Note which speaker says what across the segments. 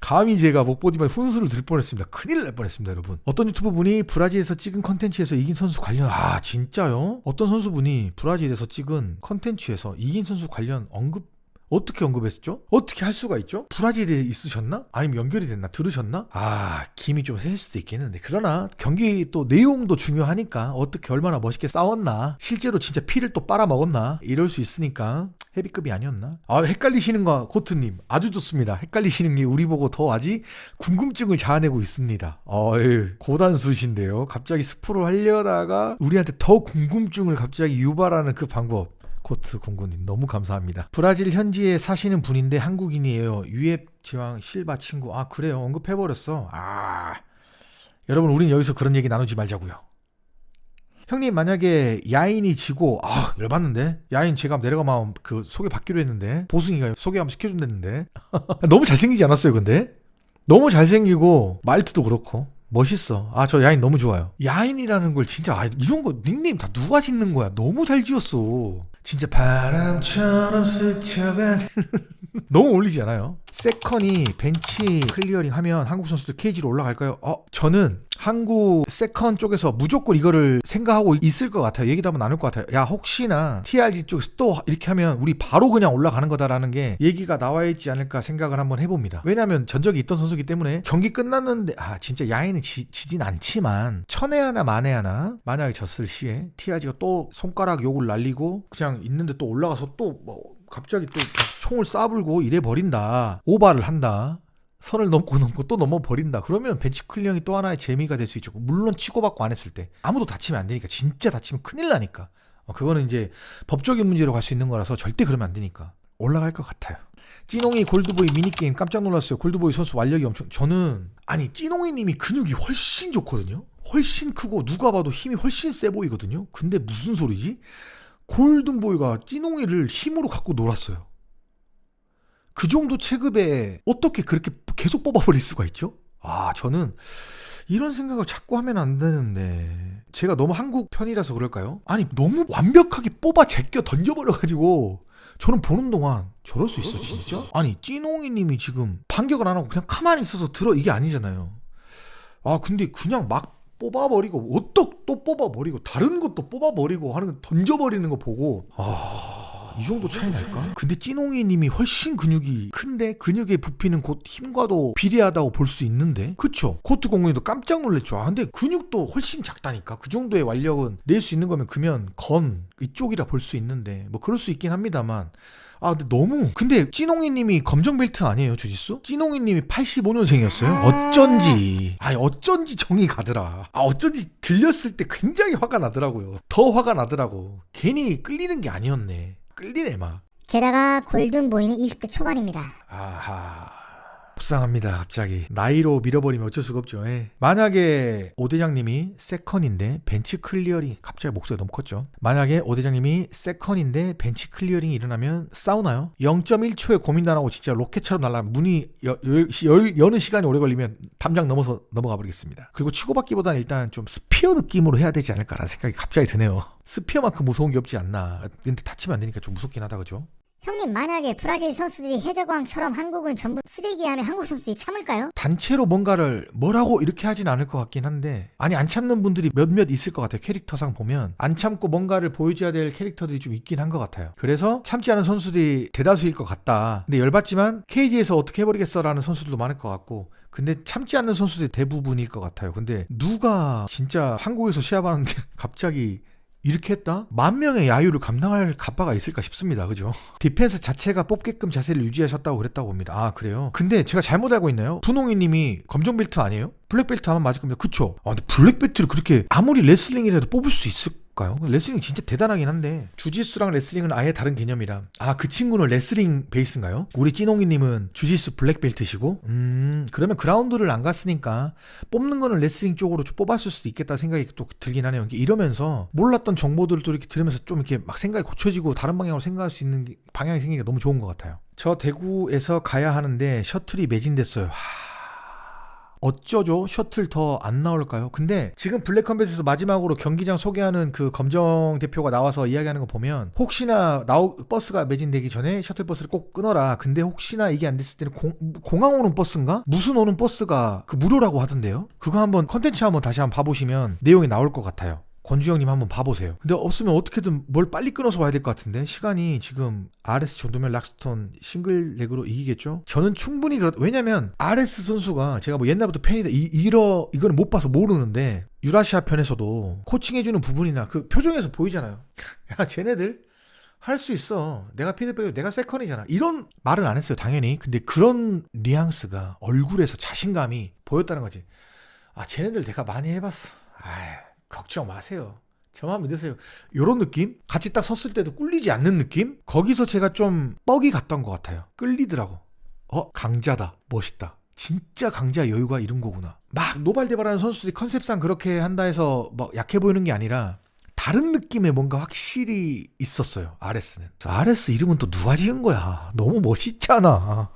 Speaker 1: 감히 제가 못 보디만 훈수를 들 뻔했습니다. 큰일 날 뻔했습니다, 여러분. 어떤 유튜브 분이 브라질에서 찍은 컨텐츠에서 이긴 선수 관련, 아 진짜요? 어떤 선수분이 브라질에서 찍은 컨텐츠에서 이긴 선수 관련 어떻게 언급했었죠? 어떻게 할 수가 있죠? 브라질에 있으셨나? 아니면 연결이 됐나? 들으셨나? 아, 김이 좀 셀 수도 있겠는데. 그러나 경기 또 내용도 중요하니까 어떻게 얼마나 멋있게 싸웠나? 실제로 진짜 피를 또 빨아먹었나? 이럴 수 있으니까 헤비급이 아니었나? 아, 헷갈리시는가? 코트님 아주 좋습니다. 헷갈리시는 게 우리 보고 더 아직 궁금증을 자아내고 있습니다. 고단수신데요. 갑자기 스포를 하려다가 우리한테 더 궁금증을 갑자기 유발하는 그 방법. 코트 공군님 너무 감사합니다. 브라질 현지에 사시는 분인데 한국인이에요. 유앱 지왕 실바 친구. 아 그래요. 언급해버렸어. 아 여러분 우린 여기서 그런 얘기 나누지 말자고요. 형님 만약에 야인이 지고 열받는데 야인 제가 내려가면 그 소개받기로 했는데 보승이가 소개 한번 시켜준댔는데 너무 잘생기지 않았어요 근데? 너무 잘생기고 말투도 그렇고 멋있어. 아 저 야인 너무 좋아요. 야인이라는 걸 진짜 이런 거 닉네임 다 누가 짓는 거야. 너무 잘 지었어. 진짜 바람처럼 스쳐간 너무 어울리지 않아요? 세컨이 벤치 클리어링 하면 한국 선수들 케이지로 올라갈까요? 저는 한국 세컨 쪽에서 무조건 이거를 생각하고 있을 것 같아요. 얘기도 한번 나눌 것 같아요. 야 혹시나 TRG 쪽에서 또 이렇게 하면 우리 바로 그냥 올라가는 거다라는 게 얘기가 나와 있지 않을까 생각을 한번 해봅니다. 왜냐하면 전적이 있던 선수기 때문에 경기 끝났는데 진짜 야인은 지진 않지만 천에 하나 만에 하나 만약에 졌을 시에 TRG가 또 손가락 욕을 날리고 그냥 있는데 또 올라가서 또 갑자기 또 총을 쏴불고 이래 버린다. 오바를 한다. 선을 넘고 또 넘어버린다. 그러면 벤치 클리어링이 또 하나의 재미가 될 수 있죠. 물론 치고받고 안 했을 때 아무도 다치면 안 되니까. 진짜 다치면 큰일 나니까. 그거는 이제 법적인 문제로 갈 수 있는 거라서 절대 그러면 안 되니까 올라갈 것 같아요. 찌농이 골드보이 미니게임 깜짝 놀랐어요. 골드보이 선수 완력이 엄청. 저는 찌농이 님이 근육이 훨씬 좋거든요. 훨씬 크고 누가 봐도 힘이 훨씬 세 보이거든요. 근데 무슨 소리지? 골든보이가 찌농이를 힘으로 갖고 놀았어요. 그 정도 체급에 어떻게 그렇게 계속 뽑아버릴 수가 있죠? 저는 이런 생각을 자꾸 하면 안 되는데 제가 너무 한국 편이라서 그럴까요? 너무 완벽하게 뽑아 제껴 던져버려가지고 저는 보는 동안 저럴 수 있어 진짜? 찌농이 님이 지금 반격을 안 하고 그냥 가만히 있어서 이게 아니잖아요. 근데 그냥 막 뽑아버리고 또 뽑아버리고 다른 것도 뽑아버리고 하는 거 던져버리는 거 보고 이 정도 차이 날까? 근데 찌농이 님이 훨씬 근육이 큰데 근육의 부피는 곧 힘과도 비례하다고 볼 수 있는데 그쵸? 코트 공군이도 깜짝 놀랐죠. 근데 근육도 훨씬 작다니까. 그 정도의 완력은 낼 수 있는 거면 그면 건 이쪽이라 볼 수 있는데 그럴 수 있긴 합니다만 근데 찌농이 님이 검정 벨트 아니에요 주짓수? 찌농이 님이 85년생이었어요? 어쩐지 정이 가더라. 어쩐지 들렸을 때 굉장히 화가 나더라고요. 더 화가 나더라고. 괜히 끌리는 게 아니었네. 끌리네 막.
Speaker 2: 게다가 골든보이는 20대 초반입니다.
Speaker 1: 속상합니다. 갑자기 나이로 밀어버리면 어쩔 수가 없죠. 만약에 오 대장님이 세컨인데 벤치 클리어링, 갑자기 목소리가 너무 컸죠. 만약에 오 대장님이 세컨인데 벤치 클리어링이 일어나면 싸우나요? 0.1초에 고민도 안 하고 진짜 로켓처럼 날아가면 문이 여는 시간이 오래 걸리면 담장 넘어서 넘어가 버리겠습니다. 그리고 치고받기보다는 일단 좀 스피어 느낌으로 해야 되지 않을까라는 생각이 갑자기 드네요. 스피어만큼 무서운 게 없지 않나. 근데 다치면 안 되니까 좀 무섭긴 하다 그죠?
Speaker 2: 형님 만약에 브라질 선수들이 해적왕처럼 한국은 전부 쓰레기 하면 한국 선수들이 참을까요?
Speaker 1: 단체로 뭔가를 뭐라고 이렇게 하진 않을 것 같긴 한데 안 참는 분들이 몇몇 있을 것 같아요. 캐릭터상 보면 안 참고 뭔가를 보여줘야 될 캐릭터들이 좀 있긴 한 것 같아요. 그래서 참지 않은 선수들이 대다수일 것 같다. 근데 열받지만 KG에서 어떻게 해버리겠어라는 선수들도 많을 것 같고 근데 참지 않는 선수들이 대부분일 것 같아요. 근데 누가 진짜 한국에서 시합하는데 갑자기 이렇게 했다? 10,000명의 야유를 감당할 갑바가 있을까 싶습니다. 그죠? 디펜스 자체가 뽑게끔 자세를 유지하셨다고 그랬다고 봅니다. 그래요? 근데 제가 잘못 알고 있나요? 분홍이 님이 검정벨트 아니에요? 블랙벨트 하면 맞을 겁니다. 그쵸? 근데 블랙벨트를 그렇게 아무리 레슬링이라도 뽑을 수 있을까요? 레슬링 진짜 대단하긴 한데 주짓수랑 레슬링은 아예 다른 개념이라. 그 친구는 레슬링 베이스인가요? 우리 찌농이님은 주짓수 블랙벨트시고 그러면 그라운드를 안 갔으니까 뽑는 거는 레슬링 쪽으로 좀 뽑았을 수도 있겠다 생각이 또 들긴 하네요. 이러면서 몰랐던 정보들을 또 이렇게 들으면서 좀 이렇게 막 생각이 고쳐지고 다른 방향으로 생각할 수 있는 방향이 생기니까 너무 좋은 것 같아요. 저 대구에서 가야 하는데 셔틀이 매진됐어요. 어쩌죠? 셔틀 더 안 나올까요? 근데 지금 블랙컴뱃에서 마지막으로 경기장 소개하는 그 검정 대표가 나와서 이야기하는 거 보면 혹시나 버스가 매진되기 전에 셔틀버스를 꼭 끊어라. 근데 혹시나 이게 안 됐을 때는 공항 오는 버스인가? 무슨 오는 버스가 그 무료라고 하던데요? 그거 한번 컨텐츠 한번 다시 한번 봐보시면 내용이 나올 것 같아요. 권주영님 한번 봐보세요. 근데 없으면 어떻게든 뭘 빨리 끊어서 와야 될 것 같은데 시간이 지금 RS 정도면 락스톤 싱글렉으로 이기겠죠? 저는 충분히 왜냐면 RS 선수가 제가 뭐 옛날부터 팬이다 이거는 못 봐서 모르는데 유라시아 편에서도 코칭해주는 부분이나 그 표정에서 보이잖아요. 야 쟤네들 할 수 있어. 내가 피드백을 내가 세컨이잖아. 이런 말은 안 했어요 당연히. 근데 그런 뉘앙스가 얼굴에서 자신감이 보였다는 거지. 아 쟤네들 내가 많이 해봤어. 아이 걱정 마세요. 저만 믿으세요. 요런 느낌? 같이 딱 섰을 때도 꿀리지 않는 느낌? 거기서 제가 좀 뻑이 갔던 것 같아요. 끌리더라고. 강자다. 멋있다. 진짜 강자 여유가 이런 거구나. 막 노발대발하는 선수들이 컨셉상 그렇게 한다 해서 뭐 약해 보이는 게 아니라 다른 느낌의 뭔가 확실히 있었어요. RS는. RS 이름은 또 누가 지은 거야. 너무 멋있잖아.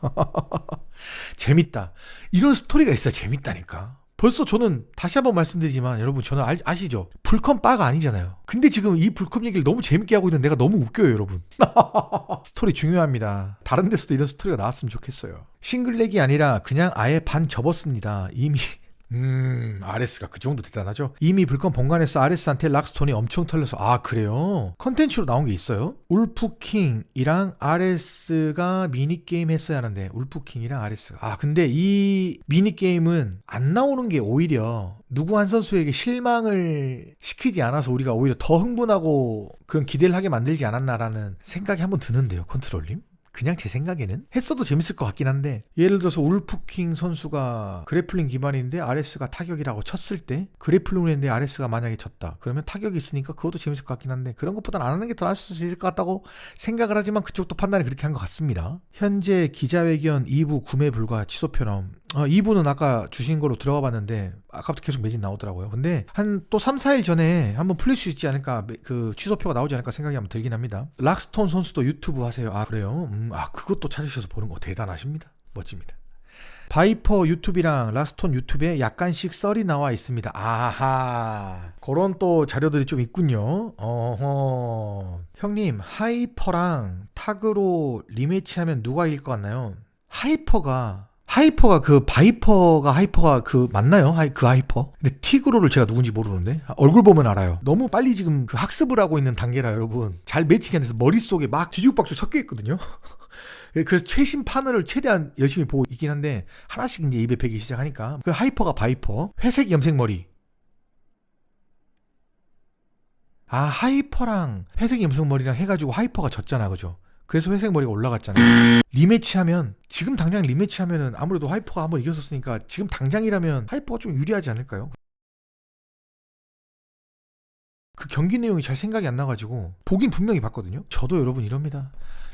Speaker 1: 재밌다. 이런 스토리가 있어야 재밌다니까. 벌써 저는 다시 한번 말씀드리지만 여러분 저는 아시죠? 불컴 바가 아니잖아요. 근데 지금 이 불컴 얘기를 너무 재밌게 하고 있는 내가 너무 웃겨요 여러분. 스토리 중요합니다. 다른 데서도 이런 스토리가 나왔으면 좋겠어요. 싱글렉이 아니라 그냥 아예 반 접었습니다. 이미 RS가 그 정도 대단하죠. 이미 불컴 본관에서 RS한테 락스톤이 엄청 털려서 아 그래요? 컨텐츠로 나온 게 있어요? 울프킹이랑 RS가 미니게임 했어야 하는데 울프킹이랑 RS가 근데 이 미니게임은 안 나오는 게 오히려 누구 한 선수에게 실망을 시키지 않아서 우리가 오히려 더 흥분하고 그런 기대를 하게 만들지 않았나라는 생각이 한번 드는데요 컨트롤님? 그냥 제 생각에는 했어도 재밌을 것 같긴 한데 예를 들어서 울프킹 선수가 그래플링 기반인데 RS가 타격이라고 쳤을 때 그래플링을 했는데 RS가 만약에 졌다 그러면 타격이 있으니까 그것도 재밌을 것 같긴 한데 그런 것보다는 안 하는 게 더 나을 수 있을 것 같다고 생각을 하지만 그쪽도 판단이 그렇게 한 것 같습니다. 현재 기자회견 2부 구매 불가 취소 표럼 2부는 아까 주신 거로 들어가 봤는데 아까부터 계속 매진 나오더라고요. 근데 한 또 3, 4일 전에 한번 풀릴 수 있지 않을까 그 취소표가 나오지 않을까 생각이 한번 들긴 합니다. 락스톤 선수도 유튜브 하세요. 그래요? 그것도 찾으셔서 보는 거 대단하십니다. 멋집니다. 바이퍼 유튜브랑 락스톤 유튜브에 약간씩 썰이 나와 있습니다. 아하 그런 또 자료들이 좀 있군요. 형님 하이퍼랑 타그로 리매치하면 누가 이길 것 같나요? 하이퍼가 그 하이퍼가 그 맞나요? 그 하이퍼? 근데 티그로를 제가 누군지 모르는데 얼굴 보면 알아요. 너무 빨리 지금 그 학습을 하고 있는 단계라 여러분 잘 매칭이 안 돼서 머릿속에 막 뒤죽박죽 섞여 있거든요. 그래서 최신 판을 최대한 열심히 보고 있긴 한데 하나씩 이제 입에 배기 시작하니까 그 하이퍼가 바이퍼 회색 염색 머리 하이퍼랑 회색 염색 머리랑 해가지고 하이퍼가 졌잖아 그죠? 그래서 회색 머리가 올라갔잖아요. 리매치하면 지금 당장 리매치하면은 아무래도 하이퍼가 한번 이겼었으니까 지금 당장이라면 하이퍼가 좀 유리하지 않을까요? 그 경기 내용이 잘 생각이 안 나가지고 보긴 분명히 봤거든요. 저도 여러분 이럽니다.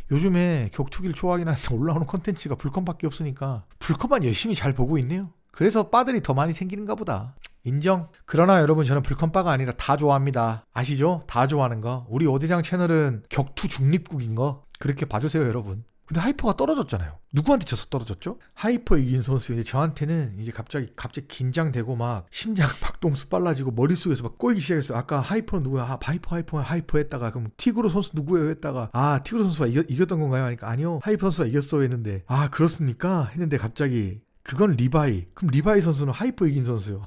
Speaker 1: 요즘에 격투기를 좋아하긴 하는데 올라오는 컨텐츠가 불컴밖에 없으니까 불컴만 열심히 잘 보고 있네요. 그래서 바들이 더 많이 생기는가 보다. 인정. 그러나 여러분 저는 불컴바가 아니라 다 좋아합니다. 아시죠? 다 좋아하는 거. 우리 오대장 채널은 격투 중립국인 거 그렇게 봐주세요 여러분. 근데 하이퍼가 떨어졌잖아요. 누구한테 져서 떨어졌죠? 하이퍼 이긴 선수. 이제 저한테는 이제 갑자기 긴장되고 막 심장 박동수 빨라지고 머릿속에서 막 꼬이기 시작했어요. 아까 하이퍼는 누구야? 하이퍼 했다가 그럼 티그로 선수 누구예요? 했다가 티그로 선수가 이겼던 건가요? 하니까 아니요 하이퍼 선수가 이겼어 했는데 그렇습니까? 했는데 갑자기 그건 리바이. 그럼 리바이 선수는 하이퍼 이긴 선수요.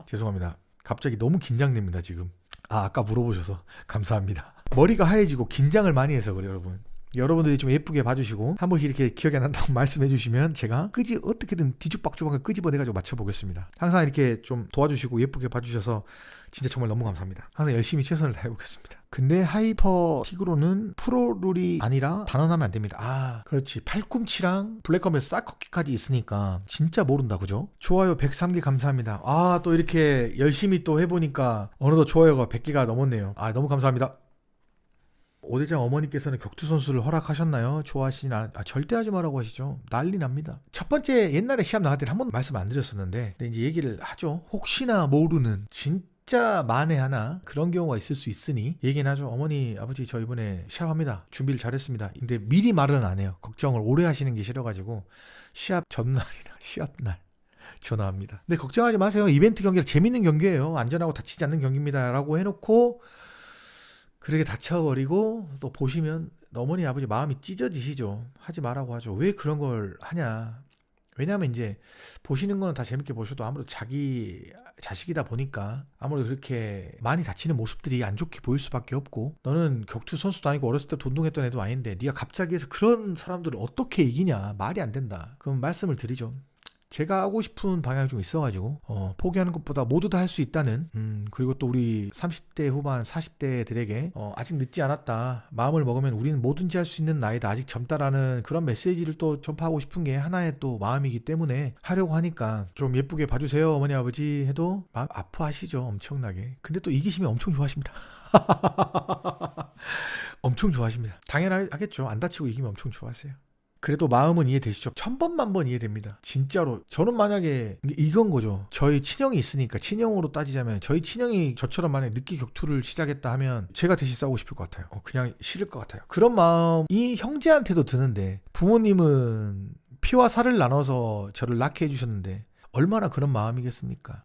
Speaker 1: 죄송합니다. 갑자기 너무 긴장됩니다 지금. 아까 물어보셔서 감사합니다. 머리가 하얘지고 긴장을 많이 해서 그래요 여러분. 여러분들이 좀 예쁘게 봐주시고 한 번씩 이렇게 기억이 안 난다고 말씀해 주시면 제가 어떻게든 뒤죽박죽하게 끄집어내가지고 맞춰보겠습니다. 항상 이렇게 좀 도와주시고 예쁘게 봐주셔서 진짜 정말 너무 감사합니다. 항상 열심히 최선을 다해보겠습니다. 근데 하이퍼 티그로는 프로룰이 아니라 단언하면 안 됩니다. 그렇지. 팔꿈치랑 블랙컴뱃 사커킥까지 있으니까 진짜 모른다 그죠? 좋아요 103개 감사합니다. 또 이렇게 열심히 또 해보니까 어느덧 좋아요가 100개가 넘었네요. 너무 감사합니다. 오대장 어머니께서는 격투 선수를 허락하셨나요? 좋아하시진 절대 하지 말라고 하시죠. 난리 납니다. 첫 번째 옛날에 시합 나갈 때는 한 번도 말씀 안 드렸었는데 근데 이제 얘기를 하죠. 혹시나 모르는 진짜 만에 하나 그런 경우가 있을 수 있으니 얘기는 하죠. 어머니 아버지 저 이번에 시합합니다. 준비를 잘했습니다. 근데 미리 말은 안 해요. 걱정을 오래 하시는 게 싫어가지고 시합 전날이나 시합날 전화합니다. 근데 걱정하지 마세요. 이벤트 경기라 재밌는 경기예요. 안전하고 다치지 않는 경기입니다. 라고 해놓고 그렇게 다쳐버리고 또 보시면 어머니 아버지 마음이 찢어지시죠. 하지 말라고 하죠. 왜 그런 걸 하냐. 왜냐하면 이제 보시는 거는 다 재밌게 보셔도 아무래도 자기 자식이다 보니까 아무래도 그렇게 많이 다치는 모습들이 안 좋게 보일 수밖에 없고, 너는 격투 선수도 아니고 어렸을 때부터 운동했던 애도 아닌데 네가 갑자기 해서 그런 사람들을 어떻게 이기냐. 말이 안 된다. 그럼 말씀을 드리죠. 제가 하고 싶은 방향이 좀 있어가지고 포기하는 것보다 모두 다 할 수 있다는, 그리고 또 우리 30대 후반 40대들에게 아직 늦지 않았다, 마음을 먹으면 우리는 뭐든지 할 수 있는 나이다, 아직 젊다라는 그런 메시지를 또 전파하고 싶은 게 하나의 또 마음이기 때문에 하려고 하니까 좀 예쁘게 봐주세요 어머니 아버지 해도 마음 아파하시죠. 엄청나게. 근데 또 이기시면 엄청 좋아하십니다. 엄청 좋아하십니다. 당연하겠죠. 안 다치고 이기면 엄청 좋아하세요. 그래도 마음은 이해되시죠? 1000번 이해됩니다. 진짜로. 저는 만약에 이건 거죠. 저희 친형이 있으니까, 친형으로 따지자면 저희 친형이 저처럼 만약에 늦게 격투를 시작했다 하면 제가 대신 싸우고 싶을 것 같아요. 그냥 싫을 것 같아요. 그런 마음이 형제한테도 드는데, 부모님은 피와 살을 나눠서 저를 낳게 해주셨는데 얼마나 그런 마음이겠습니까?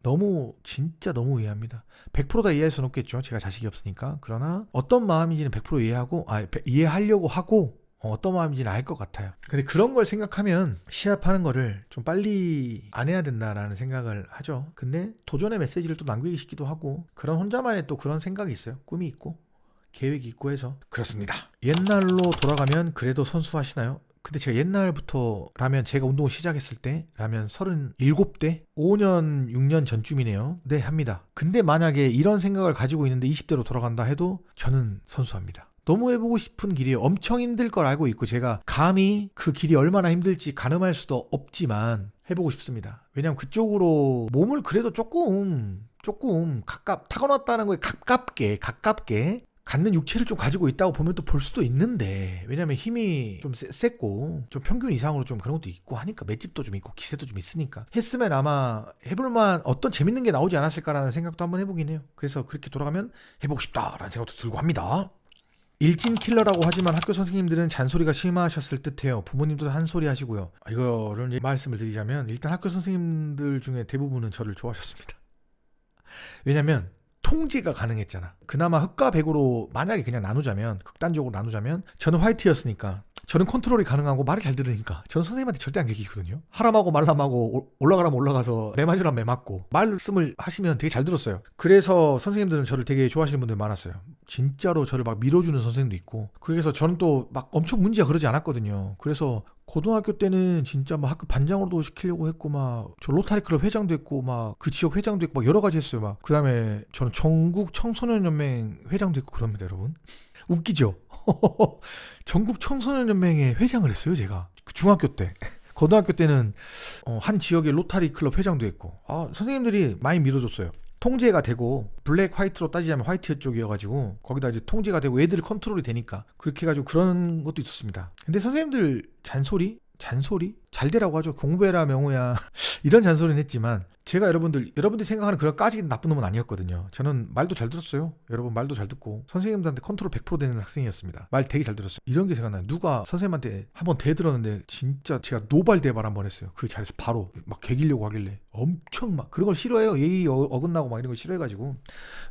Speaker 1: 진짜 너무 이해합니다. 100% 다 이해할 수는 없겠죠. 제가 자식이 없으니까. 그러나 어떤 마음인지는 100% 이해하려고 하고, 어떤 마음인지는 알 것 같아요. 근데 그런 걸 생각하면 시합하는 거를 좀 빨리 안 해야 된다라는 생각을 하죠. 근데 도전의 메시지를 또 남기기 싶기도 하고, 그런 혼자만의 또 그런 생각이 있어요. 꿈이 있고 계획이 있고 해서 그렇습니다. 옛날로 돌아가면 그래도 선수 하시나요? 근데 제가 옛날부터라면, 제가 운동을 시작했을 때라면 37대? 5년 6년 전쯤이네요. 네, 합니다. 근데 만약에 이런 생각을 가지고 있는데 20대로 돌아간다 해도 저는 선수합니다. 너무 해보고 싶은 길이에요. 엄청 힘들 걸 알고 있고 제가 감히 그 길이 얼마나 힘들지 가늠할 수도 없지만 해보고 싶습니다. 왜냐면 그쪽으로 몸을 그래도 조금 타고났다는 거에 가깝게 갖는 육체를 좀 가지고 있다고 보면 또 볼 수도 있는데, 왜냐면 힘이 좀 셌고 좀 평균 이상으로 좀 그런 것도 있고 하니까, 맷집도 좀 있고 기세도 좀 있으니까 했으면 아마 해볼만 어떤 재밌는 게 나오지 않았을까라는 생각도 한번 해보긴 해요. 그래서 그렇게 돌아가면 해보고 싶다라는 생각도 들고 합니다. 일진 킬러라고 하지만 학교 선생님들은 잔소리가 심하셨을 듯해요. 부모님도 한 소리 하시고요. 이거를 말씀을 드리자면, 일단 학교 선생님들 중에 대부분은 저를 좋아하셨습니다. 왜냐면 통제가 가능했잖아. 그나마 흑과 백으로 만약에 그냥 나누자면, 극단적으로 나누자면 저는 화이트였으니까, 저는 컨트롤이 가능하고 말을 잘 들으니까 저는 선생님한테 절대 안 개기거든요. 하람하고 말람하고 올라가라면 올라가서 매맞으라면 매맞고, 말씀을 하시면 되게 잘 들었어요. 그래서 선생님들은 저를 되게 좋아하시는 분들 많았어요. 진짜로 저를 막 밀어주는 선생님도 있고. 그래서 저는 또 막 엄청 문제가 그러지 않았거든요. 그래서 고등학교 때는 진짜 막 학교 반장으로도 시키려고 했고, 막 저 로타리 클럽 회장도 했고, 막 그 지역 회장도 했고, 막 여러 가지 했어요. 막 그다음에 저는 전국 청소년 연맹 회장도 했고 그럽니다, 여러분. 웃기죠? 전국 청소년 연맹의 회장을 했어요, 제가. 중학교 때. 고등학교 때는 한 지역의 로타리 클럽 회장도 했고. 선생님들이 많이 밀어줬어요. 통제가 되고, 블랙 화이트로 따지자면 화이트 쪽이어가지고 거기다 이제 통제가 되고 애들이 컨트롤이 되니까 그렇게 해가지고 그런 것도 있었습니다. 근데 선생님들 잔소리 잘 되라고 하죠. 공부해라 명호야. 이런 잔소리는 했지만, 제가 여러분들이 생각하는 그런 까지 나쁜 놈은 아니었거든요. 저는 말도 잘 들었어요. 여러분, 말도 잘 듣고 선생님들한테 컨트롤 100% 되는 학생이었습니다. 말 되게 잘 들었어요. 이런 게 생각나요. 누가 선생님한테 한번 대들었는데 진짜 제가 노발대발 한번 했어요. 그 자리에서 바로 막 개기려고 하길래 엄청 막 그런 걸 싫어해요. 예의 어긋나고 막 이런 걸 싫어해가지고.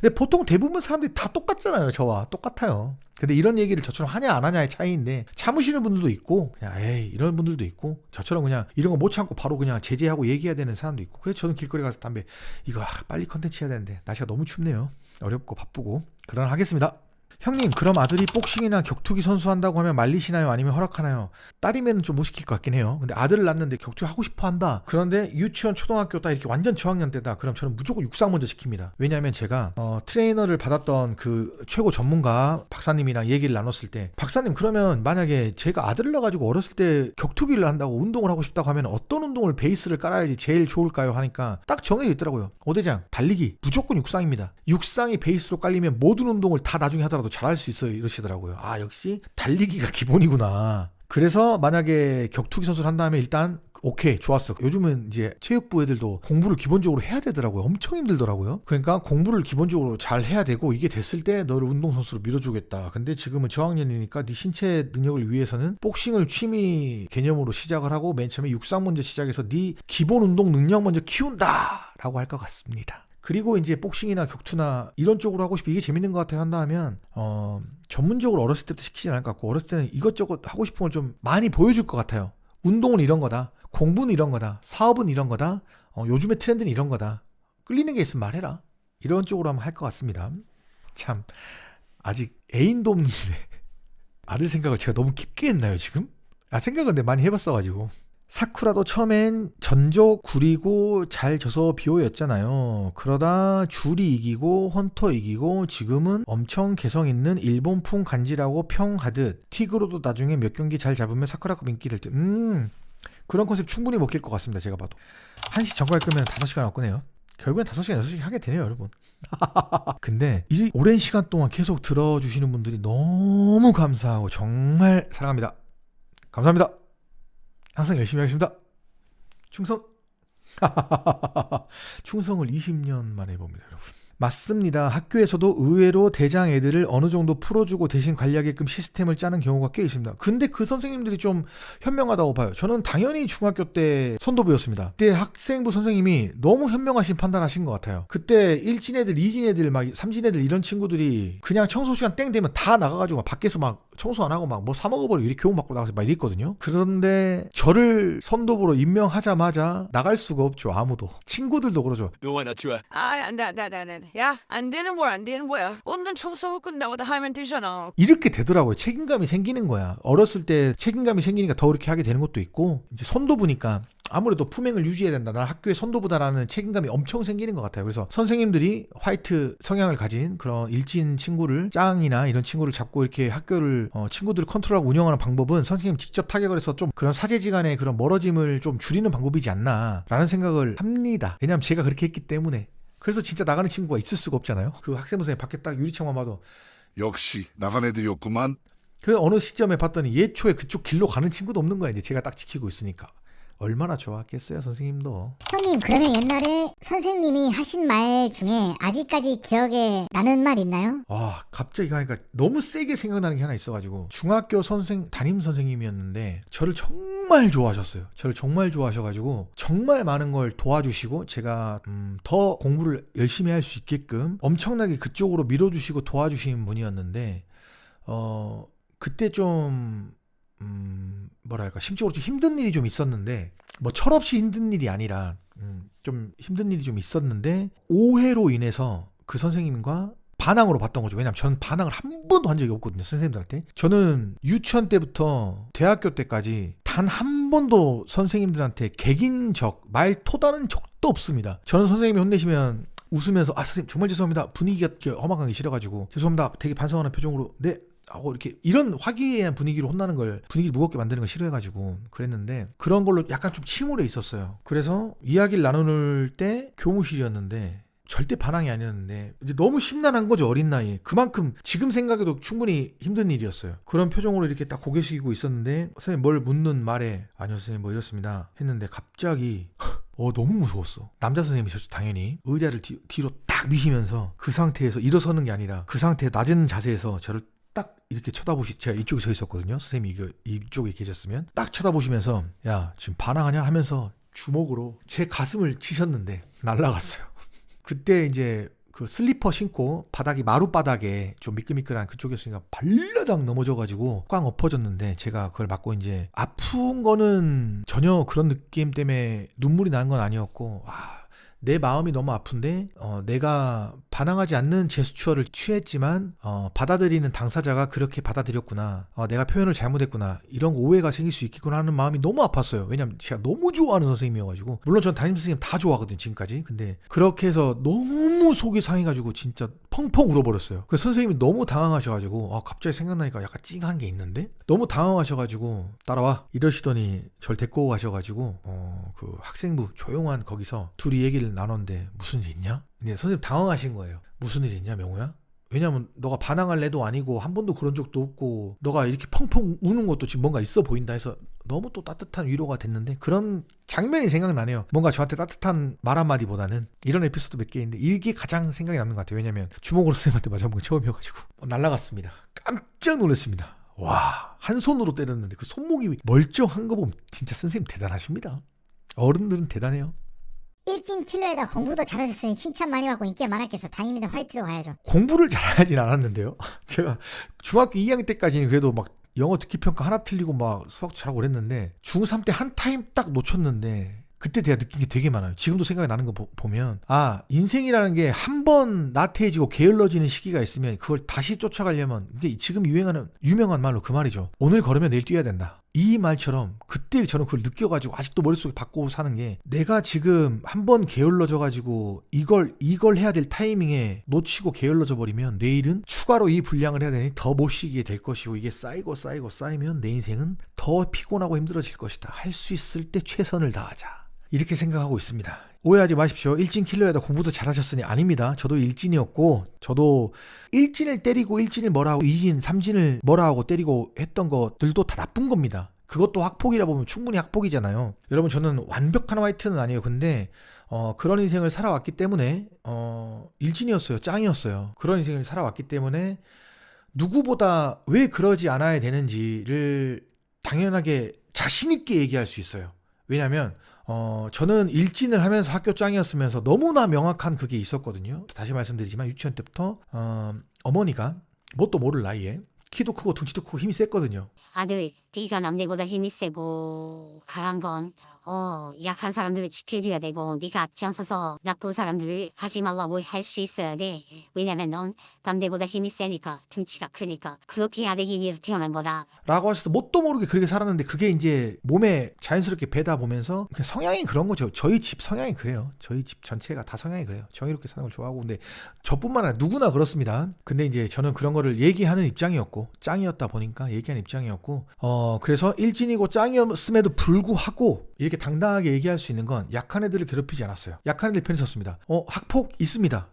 Speaker 1: 근데 보통 대부분 사람들이 다 똑같잖아요. 저와 똑같아요. 근데 이런 얘기를 저처럼 하냐 안 하냐의 차이인데, 참으시는 분들도 있고 그냥 에이 이런 분들도 있고, 저처럼 그냥 이런 거 못 참고 바로 그냥 제재하고 얘기해야 되는 사람도 있고. 그래서 저는 길거리 가서 담배 이거 빨리 컨텐츠 해야 되는데 날씨가 너무 춥네요. 어렵고 바쁘고. 그러나 하겠습니다. 형님, 그럼 아들이 복싱이나 격투기 선수 한다고 하면 말리시나요? 아니면 허락하나요? 딸이면 좀 못 시킬 것 같긴 해요. 근데 아들을 낳는데 격투기 하고 싶어 한다. 그런데 유치원, 초등학교 딱 이렇게 완전 저학년 때다. 그럼 저는 무조건 육상 먼저 시킵니다. 왜냐하면 제가 트레이너를 받았던 그 최고 전문가 박사님이랑 얘기를 나눴을 때, 박사님 그러면 만약에 제가 아들을 낳아가지고 어렸을 때 격투기를 한다고 운동을 하고 싶다고 하면 어떤 운동을 베이스를 깔아야지 제일 좋을까요? 하니까 딱 정해져 있더라고요. 오대장, 달리기 무조건 육상입니다. 육상이 베이스로 깔리면 모든 운동을 다 나중에 하더라도 잘할 수 있어요, 이러시더라고요. 역시 달리기가 기본이구나. 그래서 만약에 격투기 선수를 한다면 일단 오케이, 좋았어. 요즘은 이제 체육부 애들도 공부를 기본적으로 해야 되더라고요. 엄청 힘들더라고요. 그러니까 공부를 기본적으로 잘 해야 되고 이게 됐을 때 너를 운동선수로 밀어주겠다. 근데 지금은 저학년이니까 네 신체 능력을 위해서는 복싱을 취미 개념으로 시작을 하고 맨 처음에 육상 먼저 시작해서 네 기본 운동 능력 먼저 키운다 라고 할 것 같습니다. 그리고 이제 복싱이나 격투나 이런 쪽으로 하고 싶어 이게 재밌는 것 같아요 한다 하면 전문적으로 어렸을 때부터 시키진 않을 것 같고 어렸을 때는 이것저것 하고 싶은 걸 좀 많이 보여줄 것 같아요. 운동은 이런 거다. 공부는 이런 거다. 사업은 이런 거다. 요즘의 트렌드는 이런 거다. 끌리는 게 있으면 말해라. 이런 쪽으로 하면 할 것 같습니다. 참 아직 애인도 없는데 아들 생각을 제가 너무 깊게 했나요 지금? 생각은 근데 많이 해봤어가지고. 사쿠라도 처음엔 전조 구리고 잘 져서 비호였잖아요. 그러다 줄이 이기고 헌터 이기고 지금은 엄청 개성 있는 일본풍 간지라고 평하듯 틱으로도 나중에 몇 경기 잘 잡으면 사쿠라급 인기 될 듯. 그런 컨셉 충분히 못 낄 것 같습니다. 제가 봐도 1시 전까지 끄면 5시간 안 끄네요. 결국엔 5시간 6시간 하게 되네요 여러분. 근데 이 오랜 시간 동안 계속 들어주시는 분들이 너무 감사하고 정말 사랑합니다. 감사합니다. 항상 열심히 하겠습니다. 충성. 충성을 20년 만에 해봅니다 여러분. 맞습니다. 학교에서도 의외로 대장 애들을 어느 정도 풀어주고 대신 관리하게끔 시스템을 짜는 경우가 꽤 있습니다. 근데 그 선생님들이 좀 현명하다고 봐요. 저는 당연히 중학교 때 선도부였습니다. 그때 학생부 선생님이 너무 현명하신 판단하신 것 같아요. 그때 1진 애들, 2진 애들, 막 3진 애들 이런 친구들이 그냥 청소 시간 땡 되면 다 나가가지고 막 밖에서 막 청소 안 하고 막 뭐 사 먹어버리고 이렇게 교훈받고 나가서 막 이랬거든요. 그런데 저를 선도부로 임명하자마자 나갈 수가 없죠. 아무도. 친구들도 그러죠.
Speaker 3: 야, 안 되는 거야. 오늘 청소하고 끝나고 다 하면 되잖아.
Speaker 1: 이렇게 되더라고요. 책임감이 생기는 거야. 어렸을 때 책임감이 생기니까 더 이렇게 하게 되는 것도 있고 이제 선도부니까 아무래도 품행을 유지해야 된다. 난 학교의 선도부다라는 책임감이 엄청 생기는 것 같아요. 그래서 선생님들이 화이트 성향을 가진 그런 일진 친구를 짱이나 이런 친구를 잡고 이렇게 학교를 친구들을 컨트롤하고 운영하는 방법은 선생님 직접 타격을 해서 좀 그런 사제지간의 그런 멀어짐을 좀 줄이는 방법이지 않나라는 생각을 합니다. 왜냐하면 제가 그렇게 했기 때문에. 그래서 진짜 나가는 친구가 있을 수가 없잖아요. 그 학생부 선생님 밖에 딱 유리창만 봐도
Speaker 4: 역시 나간 애들이었구만.
Speaker 1: 그 어느 시점에 봤더니 예초에 그쪽 길로 가는 친구도 없는 거야. 이제 제가 딱 지키고 있으니까. 얼마나 좋았겠어요 선생님도.
Speaker 2: 형님 그러면 옛날에 선생님이 하신 말 중에 아직까지 기억에 나는 말 있나요?
Speaker 1: 와 갑자기 하니까 너무 세게 생각나는 게 하나 있어가지고 중학교 담임 선생님이었는데 저를 정말 좋아하셨어요. 저를 정말 좋아하셔가지고 정말 많은 걸 도와주시고 제가 더 공부를 열심히 할 수 있게끔 엄청나게 그쪽으로 밀어주시고 도와주신 분이었는데 그때 좀 뭐랄까 심적으로 좀 힘든 일이 좀 있었는데 뭐 철없이 힘든 일이 아니라 좀 힘든 일이 좀 있었는데 오해로 인해서 그 선생님과 반항으로 봤던 거죠. 왜냐면 저는 반항을 한 번도 한 적이 없거든요. 선생님들한테. 저는 유치원 때부터 대학교 때까지 단 한 번도 선생님들한테 개긴 적, 말 토다는 적도 없습니다. 저는 선생님이 혼내시면 웃으면서 선생님 정말 죄송합니다. 분위기가 험악한 게 싫어가지고 죄송합니다. 되게 반성하는 표정으로 네 하고 이렇게 이런 화기애애한 분위기로 혼나는 걸 분위기를 무겁게 만드는 걸 싫어해가지고 그랬는데 그런 걸로 약간 좀 침울해 있었어요. 그래서 이야기를 나눌 때 교무실이었는데 절대 반항이 아니었는데 이제 너무 심란한 거죠. 어린 나이에. 그만큼 지금 생각해도 충분히 힘든 일이었어요. 그런 표정으로 이렇게 딱 고개 숙이고 있었는데 선생님 뭘 묻는 말에 아니요 선생님 뭐 이렇습니다 했는데 갑자기 너무 무서웠어. 남자 선생님이셨죠 당연히. 의자를 뒤로 딱 미시면서 그 상태에서 일어서는 게 아니라 그 상태에 낮은 자세에서 저를 딱 이렇게 제가 이쪽에 서 있었거든요. 선생님이 이쪽에 계셨으면 딱 쳐다보시면서 야 지금 반항하냐 하면서 주먹으로 제 가슴을 치셨는데 날아갔어요. 그때 이제 그 슬리퍼 신고 바닥이 마룻바닥에 좀 미끌미끌한 그쪽이었으니까 발라당 넘어져가지고 꽝 엎어졌는데 제가 그걸 맞고 이제 아픈 거는 전혀 그런 느낌 때문에 눈물이 나는 건 아니었고 내 마음이 너무 아픈데 내가 반항하지 않는 제스처를 취했지만 받아들이는 당사자가 그렇게 받아들였구나. 내가 표현을 잘못했구나. 이런 오해가 생길 수 있겠구나 하는 마음이 너무 아팠어요. 왜냐면 제가 너무 좋아하는 선생님이어가지고. 물론 전 담임선생님 다 좋아하거든요 지금까지. 근데 그렇게 해서 너무 속이 상해가지고 진짜 펑펑 울어버렸어요. 그래서 선생님이 너무 당황하셔가지고 갑자기 생각나니까 약간 찡한 게 있는데 너무 당황하셔가지고 따라와 이러시더니 절 데리고 가셔가지고 그 학생부 조용한 거기서 둘이 얘기를 나눴는데 무슨 일 있냐? 근데 선생님 당황하신 거예요. 무슨 일 있냐 명호야? 왜냐면 너가 반항할 애도 아니고 한 번도 그런 적도 없고 너가 이렇게 펑펑 우는 것도 지금 뭔가 있어 보인다 해서 너무 또 따뜻한 위로가 됐는데 그런 장면이 생각나네요. 뭔가 저한테 따뜻한 말 한마디보다는 이런 에피소드 몇 개 있는데 이게 가장 생각이 남는 것 같아요. 왜냐면 주먹으로 선생님한테 맞아본 게 처음이어가지고 날라갔습니다. 깜짝 놀랐습니다. 와, 한 손으로 때렸는데 그 손목이 멀쩡한 거 보면 진짜 선생님 대단하십니다. 어른들은 대단해요.
Speaker 2: 일진 킬러에다 공부도 잘하셨으니 칭찬 많이 받고 인기가 많았겠어. 다행입니다. 화이트로 가야죠.
Speaker 1: 공부를 잘하진 않았는데요. 제가 중학교 2학년 때까지는 그래도 막 영어 듣기 평가 하나 틀리고 막 수학도 잘하고 그랬는데 중3 때 한 타임 딱 놓쳤는데 그때 제가 느낀 게 되게 많아요. 지금도 생각이 나는 거 보면 아, 인생이라는 게 한 번 나태해지고 게을러지는 시기가 있으면 그걸 다시 쫓아가려면 이게 지금 유행하는 유명한 말로 그 말이죠. 오늘 걸으면 내일 뛰어야 된다. 이 말처럼 그때 저는 그걸 느껴가지고 아직도 머릿속에 받고 사는 게 내가 지금 한 번 게을러져가지고 이걸 해야 될 타이밍에 놓치고 게을러져 버리면 내일은 추가로 이 분량을 해야 되니 더 못 쉬게 될 것이고 이게 쌓이면 내 인생은 더 피곤하고 힘들어질 것이다. 할 수 있을 때 최선을 다하자. 이렇게 생각하고 있습니다. 오해하지 마십시오. 일진 킬러에다 공부도 잘하셨으니 아닙니다. 저도 일진이었고 저도 일진을 때리고 일진을 뭐라 하고 2진, 3진을 뭐라 하고 때리고 했던 것들도 다 나쁜 겁니다. 그것도 학폭이라 보면 충분히 학폭이잖아요. 여러분 저는 완벽한 화이트는 아니에요. 근데 그런 인생을 살아왔기 때문에 일진이었어요. 짱이었어요. 그런 인생을 살아왔기 때문에 누구보다 왜 그러지 않아야 되는지를 당연하게 자신 있게 얘기할 수 있어요. 왜냐하면 저는 일진을 하면서 학교 짱이었으면서 너무나 명확한 그게 있었거든요. 다시 말씀드리지만 유치원 때부터 어머니가 뭣도 모를 나이에 키도 크고 덩치도 크고 힘이 셌거든요.
Speaker 5: 아들, 네가 남들보다 힘이 세고 강한 건 약한 사람들을 지켜줘야 되고 네가 앞장서서 나쁜 사람들을 하지 말라고 할 수 있어야 돼. 왜냐면 넌 남들보다 힘이 세니까 등치가 크니까 그렇게 해야 되기 위해서 태어난 거다.
Speaker 1: 라고 하셔서 뭣도 모르게 그렇게 살았는데 그게 이제 몸에 자연스럽게 배다 보면서 그냥 성향이 그런 거죠. 저희 집 성향이 그래요. 저희 집 전체가 다 성향이 그래요. 정의롭게 사는 걸 좋아하고. 근데 저뿐만 아니라 누구나 그렇습니다. 근데 이제 저는 그런 거를 얘기하는 입장이었고 짱이었다 보니까 얘기하는 입장이었고 그래서 일진이고 짱이었음에도 불구하고 이렇게 당당하게 얘기할 수 있는 건 약한 애들을 괴롭히지 않았어요. 약한 애들 편에 섰습니다. 학폭 있습니다.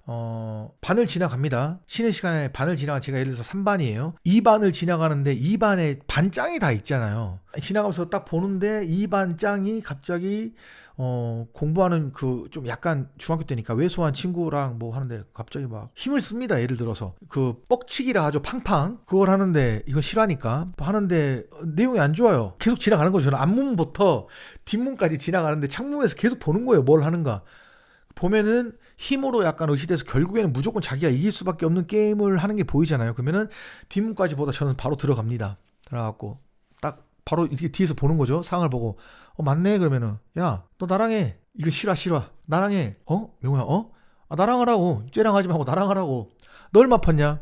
Speaker 1: 반을 지나갑니다. 쉬는 시간에 반을 지나가 제가 예를 들어서 3반이에요. 2반을 지나가는데 2반에 반짱이 다 있잖아요. 지나가면서 딱 보는데 2반 짱이 갑자기 공부하는 그 좀 약간 중학교 때니까 왜소한 친구랑 뭐 하는데 갑자기 막 힘을 씁니다. 예를 들어서 그 뻑치기라 하죠. 팡팡 그걸 하는데 이거 싫어하니까 하는데 내용이 안 좋아요. 계속 지나가는 거죠. 저는 앞문부터 뒷문까지 지나가는데 창문에서 계속 보는 거예요. 뭘 하는가 보면은 힘으로 약간 의시돼서 결국에는 무조건 자기가 이길 수밖에 없는 게임을 하는 게 보이잖아요. 그러면은 뒷문까지 보다 저는 바로 들어갑니다. 들어가고 딱 바로 이렇게 뒤에서 보는 거죠. 상황을 보고 맞네. 그러면은 야 너 나랑 해. 이거 싫어 나랑 해. 명호야 나랑 하라고. 쟤랑 하지 말고 나랑 하라고. 너 얼마 팠냐?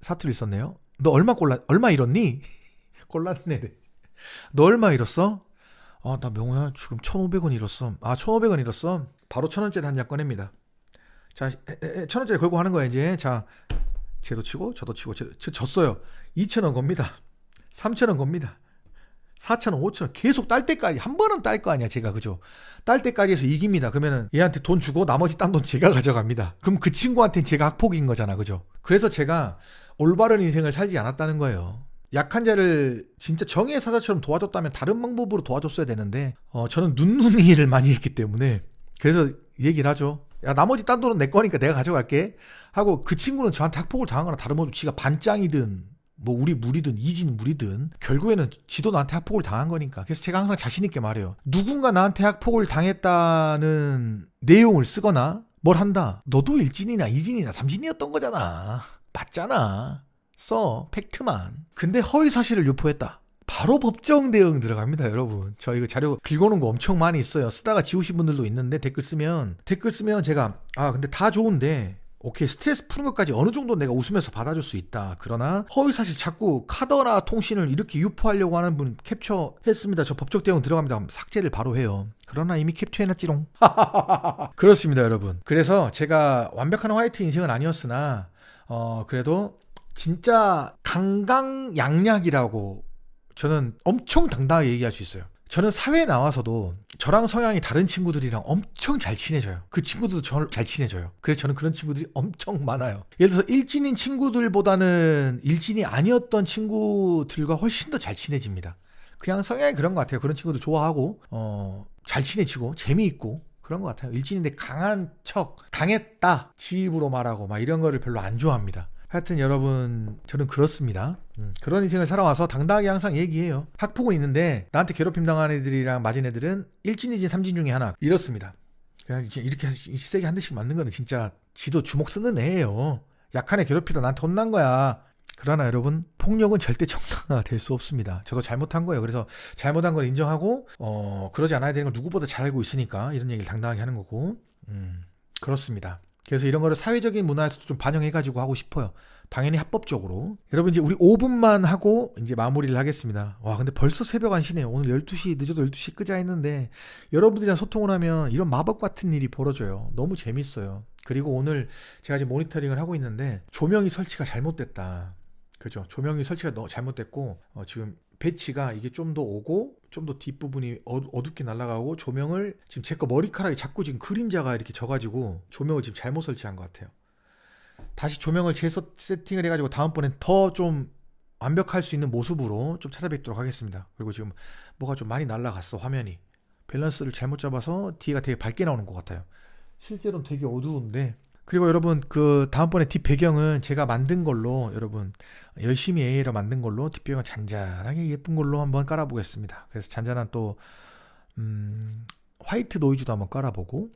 Speaker 1: 사투리 있었네요. 너 얼마 잃었니? 꼴랐네. 너 얼마 잃었어? 나 명호야 지금 1,500원 잃었어. 1,500원 잃었어. 바로 1,000원짜리 한 장 꺼냅니다. 자 1,000원짜리 걸고 하는 거야 이제. 자 쟤도 치고 저도 치고 저 졌어요. 2,000원 겁니다. 3,000원 겁니다. 4,000원, 5,000원 계속 딸 때까지 한 번은 딸 거 아니야 제가. 그죠? 딸 때까지 해서 이깁니다. 그러면은 얘한테 돈 주고 나머지 딴 돈 제가 가져갑니다. 그럼 그 친구한테는 제가 학폭인 거잖아. 그죠? 그래서 제가 올바른 인생을 살지 않았다는 거예요. 약한 자를 진짜 정의의 사자처럼 도와줬다면 다른 방법으로 도와줬어야 되는데 저는 눈누이를 많이 했기 때문에 그래서 얘기를 하죠. 야 나머지 딴 돈은 내 거니까 내가 가져갈게 하고 그 친구는 저한테 학폭을 당한 거나 다름없이 지가 반짱이든 뭐 우리 무리든 이진 무리든 결국에는 지도 나한테 학폭을 당한 거니까. 그래서 제가 항상 자신 있게 말해요. 누군가 나한테 학폭을 당했다는 내용을 쓰거나 뭘 한다. 너도 일진이나 이진이나 삼진이었던 거잖아. 맞잖아. 써. 팩트만. 근데 허위 사실을 유포했다. 바로 법정 대응 들어갑니다, 여러분. 저 이거 자료 긁어놓은 거 엄청 많이 있어요. 쓰다가 지우신 분들도 있는데 댓글 쓰면 제가 근데 다 좋은데 오케이 스트레스 푸는 것까지 어느 정도 내가 웃으면서 받아줄 수 있다. 그러나 허위사실 자꾸 카더나 통신을 이렇게 유포하려고 하는 분 캡처했습니다. 저 법적 대응 들어갑니다. 하면 삭제를 바로 해요. 그러나 이미 캡처해놨지롱. 그렇습니다 여러분. 그래서 제가 완벽한 화이트 인생은 아니었으나 그래도 진짜 강강약약이라고 저는 엄청 당당하게 얘기할 수 있어요. 저는 사회에 나와서도 저랑 성향이 다른 친구들이랑 엄청 잘 친해져요. 그 친구들도 저를 잘 친해져요. 그래서 저는 그런 친구들이 엄청 많아요. 예를 들어서 일진인 친구들보다는 일진이 아니었던 친구들과 훨씬 더 잘 친해집니다. 그냥 성향이 그런 것 같아요. 그런 친구들 좋아하고 잘 친해지고 재미있고 그런 것 같아요. 일진인데 강한 척, 당했다, 지입으로 말하고 막 이런 거를 별로 안 좋아합니다. 하여튼 여러분 저는 그렇습니다. 그런 인생을 살아와서 당당하게 항상 얘기해요. 학폭은 있는데 나한테 괴롭힘 당한 애들이랑 맞은 애들은 일진이진 삼진 중에 하나 이렇습니다. 그냥 이렇게 세게 한 대씩 맞는 거는 진짜 지도 주먹 쓰는 애예요. 약한 애 괴롭히다 나한테 혼난 거야. 그러나 여러분 폭력은 절대 정당화가 될 수 없습니다. 저도 잘못한 거예요. 그래서 잘못한 걸 인정하고 그러지 않아야 되는 걸 누구보다 잘 알고 있으니까 이런 얘기를 당당하게 하는 거고 그렇습니다. 그래서 이런 거를 사회적인 문화에서도 좀 반영해가지고 하고 싶어요. 당연히 합법적으로. 여러분 이제 우리 5분만 하고 이제 마무리를 하겠습니다. 와 근데 벌써 새벽 1시네요. 오늘 12시 늦어도 12시 끄자 했는데 여러분들이랑 소통을 하면 이런 마법 같은 일이 벌어져요. 너무 재밌어요. 그리고 오늘 제가 지금 모니터링을 하고 있는데 조명이 설치가 잘못됐다. 그죠? 조명이 설치가 너무 잘못됐고 지금 배치가 이게 좀 더 오고 좀 더 뒷부분이 어둡게 날아가고 조명을 지금 제 거 머리카락이 자꾸 지금 그림자가 이렇게 져가지고 조명을 지금 잘못 설치한 것 같아요. 다시 조명을 재세팅을 해가지고 다음번엔 더 좀 완벽할 수 있는 모습으로 좀 찾아뵙도록 하겠습니다. 그리고 지금 뭐가 좀 많이 날아갔어. 화면이 밸런스를 잘못 잡아서 뒤가 되게 밝게 나오는 것 같아요. 실제로는 되게 어두운데. 그리고 여러분 그 다음번에 뒷 배경은 제가 만든 걸로 여러분 열심히 AI로 만든 걸로 뒷 배경은 잔잔하게 예쁜 걸로 한번 깔아보겠습니다. 그래서 잔잔한 또 화이트 노이즈도 한번 깔아보고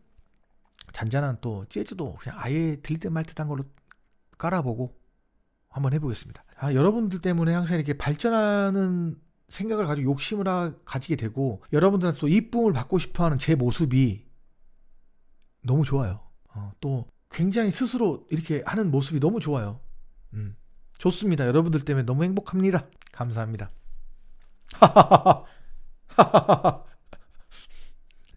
Speaker 1: 잔잔한 또 재즈도 그냥 아예 들리듯 말듯한 걸로 깔아보고 한번 해보겠습니다. 여러분들 때문에 항상 이렇게 발전하는 생각을 가지고 욕심을 가지게 되고 여러분들한테 또 이쁨을 받고 싶어하는 제 모습이 너무 좋아요. 또 굉장히 스스로 이렇게 하는 모습이 너무 좋아요. 좋습니다. 여러분들 때문에 너무 행복합니다. 감사합니다.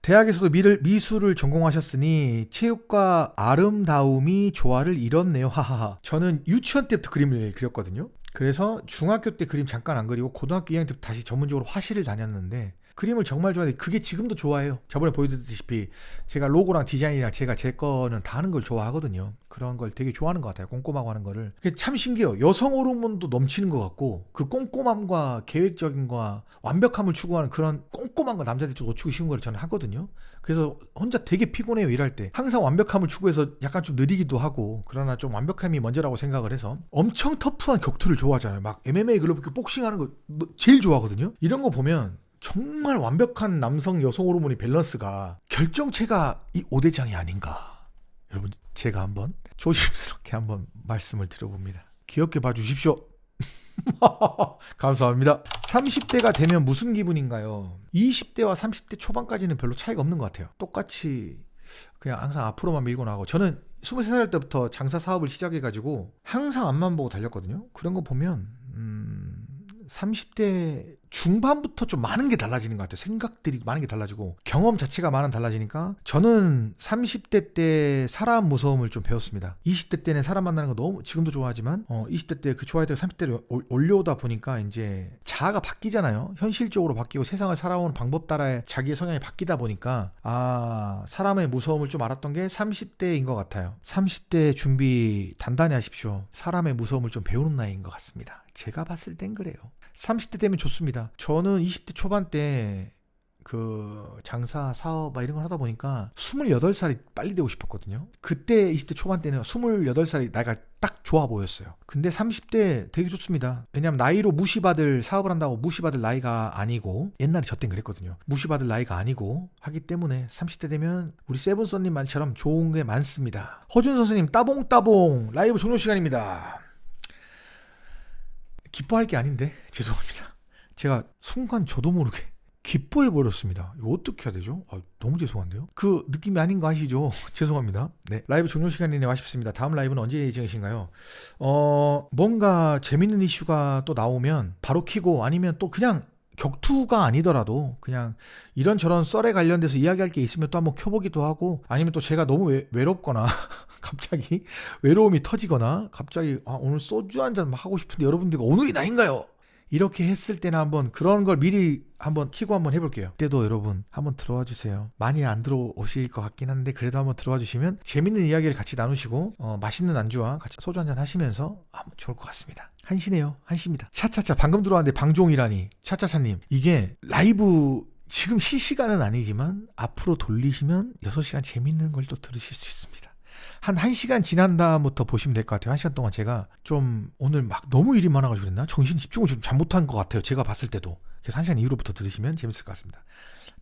Speaker 1: 대학에서도 미술을 전공하셨으니 체육과 아름다움이 조화를 이뤘네요. 하하하. 저는 유치원 때부터 그림을 그렸거든요. 그래서 중학교 때 그림 잠깐 안 그리고 고등학교 2학년 때부터 다시 전문적으로 화실을 다녔는데 그림을 정말 좋아해요. 그게 지금도 좋아해요. 저번에 보여드렸다시피 제가 로고랑 디자인이랑 제가 제 거는 다 하는 걸 좋아하거든요. 그런 걸 되게 좋아하는 것 같아요. 꼼꼼하고 하는 거를. 그게 참 신기해요. 여성 호르몬도 넘치는 것 같고 그 꼼꼼함과 계획적인과 완벽함을 추구하는 그런 꼼꼼한 거 남자들이 좀 놓치고 쉬운 걸 저는 하거든요. 그래서 혼자 되게 피곤해요. 일할 때. 항상 완벽함을 추구해서 약간 좀 느리기도 하고 그러나 좀 완벽함이 먼저라고 생각을 해서 엄청 터프한 격투를 좋아하잖아요. 막 MMA 글로브 복싱하는 거 제일 좋아하거든요. 이런 거 보면 정말 완벽한 남성 여성 호르몬의 밸런스가 결정체가 이 5대장이 아닌가. 여러분 제가 한번 조심스럽게 한번 말씀을 드려봅니다. 귀엽게 봐주십시오. 감사합니다. 30대가 되면 무슨 기분인가요? 20대와 30대 초반까지는 별로 차이가 없는 것 같아요. 똑같이 그냥 항상 앞으로만 밀고 나가고 저는 23살 때부터 장사 사업을 시작해가지고 항상 앞만 보고 달렸거든요. 그런 거 보면 30대 중반부터 좀 많은 게 달라지는 것 같아요. 생각들이 많은 게 달라지고 경험 자체가 많은 달라지니까 저는 30대 때 사람 무서움을 좀 배웠습니다. 20대 때는 사람 만나는 거 너무 지금도 좋아하지만 20대 때 그 좋아했던 30대를 올려오다 보니까 이제 자아가 바뀌잖아요. 현실적으로 바뀌고 세상을 살아오는 방법 따라 자기의 성향이 바뀌다 보니까 사람의 무서움을 좀 알았던 게 30대인 것 같아요. 30대 준비 단단히 하십시오. 사람의 무서움을 좀 배우는 나이인 것 같습니다. 제가 봤을 땐 그래요. 30대 되면 좋습니다. 저는 20대 초반 때 그 장사 사업 막 이런 걸 하다 보니까 28살이 빨리 되고 싶었거든요. 그때 20대 초반 때는 28살이 나이가 딱 좋아 보였어요. 근데 30대 되게 좋습니다. 왜냐면 나이로 무시받을 사업을 한다고 무시받을 나이가 아니고 옛날에 저 땐 그랬거든요. 무시받을 나이가 아니고 하기 때문에 30대 되면 우리 세븐선님 말처럼 좋은 게 많습니다. 허준 선생님 따봉따봉 라이브 종료 시간입니다. 기뻐할 게 아닌데 죄송합니다. 제가 순간 저도 모르게 기뻐해버렸습니다. 이거 어떻게 해야 되죠? 너무 죄송한데요. 그 느낌이 아닌 거 아시죠? 죄송합니다. 네, 라이브 종료 시간이네요. 아쉽습니다. 다음 라이브는 언제 예정이신가요? 뭔가 재밌는 이슈가 또 나오면 바로 키고 아니면 또 그냥 격투가 아니더라도 그냥 이런저런 썰에 관련돼서 이야기할 게 있으면 또 한번 켜보기도 하고 아니면 또 제가 너무 외롭거나 갑자기 외로움이 터지거나 갑자기 오늘 소주 한잔 막 하고 싶은데 여러분들 오늘이 날인가요? 이렇게 했을 때는 한번 그런 걸 미리 한번 키고 한번 해볼게요. 그때도 여러분 한번 들어와 주세요. 많이 안 들어오실 것 같긴 한데 그래도 한번 들어와 주시면 재밌는 이야기를 같이 나누시고 맛있는 안주와 같이 소주 한잔 하시면서 한번 좋을 것 같습니다. 한시네요. 한시입니다. 차차차 방금 들어왔는데 방종이라니. 차차차님 이게 라이브 지금 실시간은 아니지만 앞으로 돌리시면 6시간 재밌는 걸 또 들으실 수 있습니다. 한 1시간 지난 다음부터 보시면 될 것 같아요. 1시간 동안 제가 좀 오늘 막 너무 일이 많아가지고 그랬나? 정신 집중을 좀 잘못한 것 같아요. 제가 봤을 때도. 그래서 1시간 이후로부터 들으시면 재밌을 것 같습니다.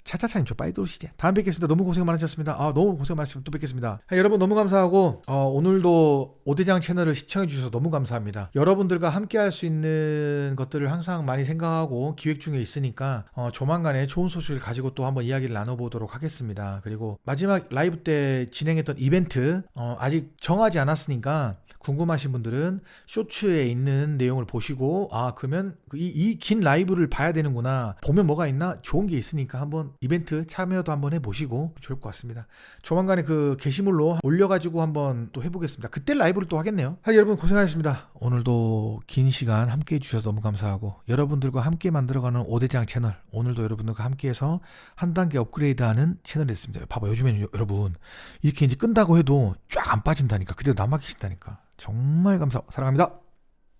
Speaker 1: 차차차님 좀 빨리 들어오시죠. 다음 뵙겠습니다. 너무 고생 많으셨습니다. 너무 고생 많으셨습니다. 또 뵙겠습니다. 여러분 너무 감사하고 오늘도 오대장 채널을 시청해 주셔서 너무 감사합니다. 여러분들과 함께 할 수 있는 것들을 항상 많이 생각하고 기획 중에 있으니까 조만간에 좋은 소식을 가지고 또 한번 이야기를 나눠보도록 하겠습니다. 그리고 마지막 라이브 때 진행했던 이벤트 아직 정하지 않았으니까 궁금하신 분들은 쇼츠에 있는 내용을 보시고 그러면 이 긴 라이브를 봐야 되는구나. 보면 뭐가 있나? 좋은 게 있으니까 한번 이벤트 참여도 한번 해보시고 좋을 것 같습니다. 조만간에 그 게시물로 올려가지고 한번 또 해보겠습니다. 그때 라이브를 또 하겠네요. 여러분 고생하셨습니다. 오늘도 긴 시간 함께 해주셔서 너무 감사하고 여러분들과 함께 만들어가는 오대장 채널 오늘도 여러분들과 함께해서 한 단계 업그레이드하는 채널이 됐습니다. 봐봐 요즘에는 여러분 이렇게 이제 끈다고 해도 쫙 안 빠진다니까. 그대로 남아 계신다니까. 정말 사랑합니다.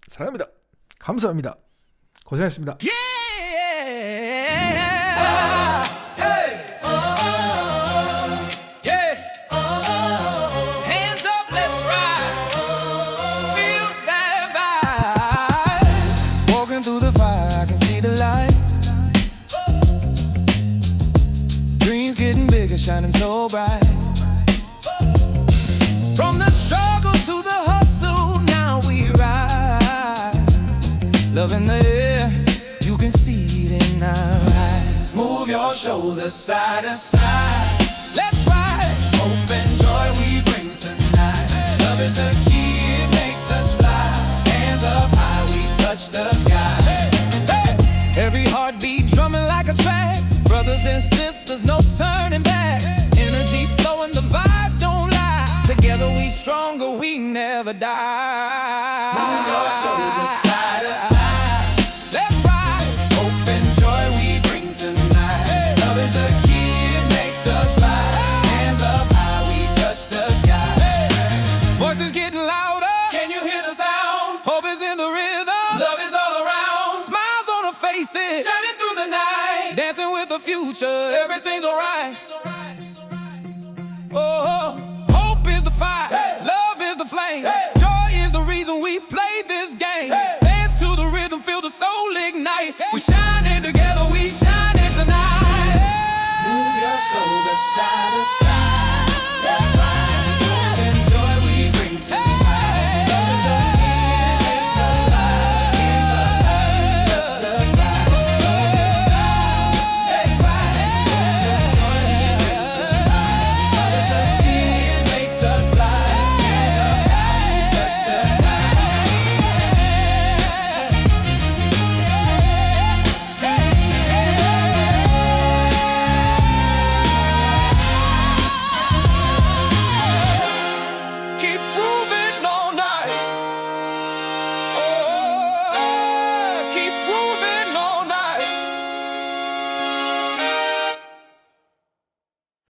Speaker 1: 사랑합니다. 감사합니다. 고생하셨습니다.
Speaker 6: Hands up, let's ride. Feel that vibe. Walking through the fire, I can see the light. Dreams getting bigger, shining so bright. From the struggle to the hustle, now we rise. Loving the air, you can see it in our eyes. Move your shoulders side to side. Let's ride. Hope and joy we bring tonight. Love is the key, it makes us fly. Hands up high, we touch the sky. Every heartbeat drumming like a track. Brothers and sisters, no turning back. Energy flowing, the vibe don't lie. Together we stronger, we never die. Move your shoulders side to side. Let's ride. Hope and joy we bring tonight. Love is the key, it makes us fly. Hands up high, we touch the sky. Voices getting louder. Can you hear the sound? Hope is in the rhythm. Love is all around. Smiles on our faces. Shining through the night. Dancing with the future. Everything's alright.